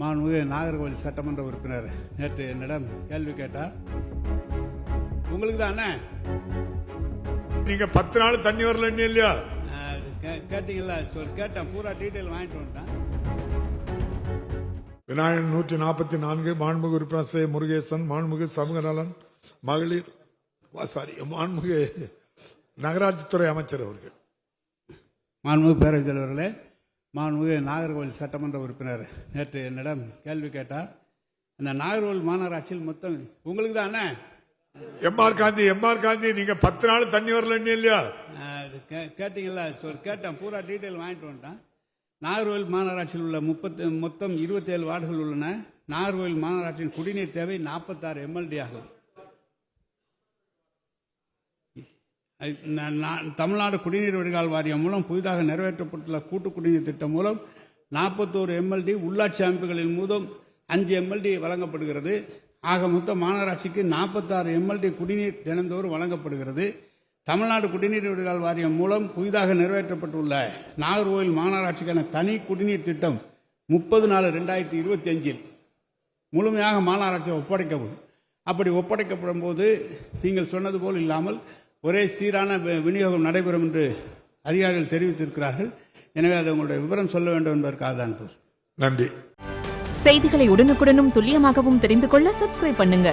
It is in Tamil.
மாண்புமிகு நாகர்கோவில் சட்டமன்ற உறுப்பினர் நேற்று என்னிடம் கேள்வி கேட்டார். உங்களுக்கு தானே நீங்க 10 நாள் தண்ணி வரல இல்லையா கேட்டீங்களா? கேட்டேன், பூரா டீட்டெயில் வாங்கிட்டு வந்துட்டேன். விநாயகன் 144 மாண்புமிகு உறுப்பினர் சே. முருகேசன், மாண்புமிகு சமூக நலன் மகளிர் மாண்புமிகு நகராட்சித்துறை அமைச்சர் அவர்கள். மாண்புமிகு பேரவைத் தலைவர்களே, மாண்புமிகு நாகர்கோவில் சட்டமன்ற உறுப்பினர் நேற்று என்னிடம் கேள்வி கேட்டார். அந்த நாகர்கோவில் மாநகராட்சியில் மொத்தம் உங்களுக்கு தானே எம்ஆர் காந்தி நீங்க 10 நாள் தண்ணி வரல இல்லையா கேட்டீங்களா? கேட்டேன், பூரா டீட்டெயில் வாங்கிட்டு வந்துட்டேன். நாகர்கோவில் மாநகராட்சியில் உள்ள மொத்தம் 27 வார்டுகள் உள்ளன. நாகர்கோவில் மாநகராட்சியின் குடிநீர் தேவை 46 MLD ஆகும். தமிழ்நாடு குடிநீர் வடிகால் வாரியம் மூலம் புதிதாக நிறைவேற்றப்பட்டுள்ள கூட்டு குடிநீர் திட்டம் மூலம் 41 MLD, உள்ளாட்சி அமைப்புகளின் மூலம் 5 MLD வழங்கப்படுகிறது. ஆக மொத்தம் மாநகராட்சிக்கு 46 MLD குடிநீர் தினந்தோறும் வழங்கப்படுகிறது. தமிழ்நாடு குடிநீர் வடிகால் வாரியம் மூலம் புதிதாக நிறைவேற்றப்பட்டுள்ள நாகர்கோவில் மாநகராட்சிக்கான தனி குடிநீர் திட்டம் 30/4/2025 முழுமையாக மாநகராட்சி ஒப்படைக்கப்படும். அப்படி ஒப்படைக்கப்படும் போது நீங்கள் சொன்னது போல் இல்லாமல் ஒரே சீரான விநியோகம் நடைபெறும் என்று அதிகாரிகள் தெரிவித்திருக்கிறார்கள். எனவே அதை உங்களுடைய விவரம் சொல்ல வேண்டும் என்பதற்காக தான். நன்றி. செய்திகளை உடனுக்குடனும் துல்லியமாகவும் தெரிந்து கொள்ள சப்ஸ்கிரைப் பண்ணுங்க.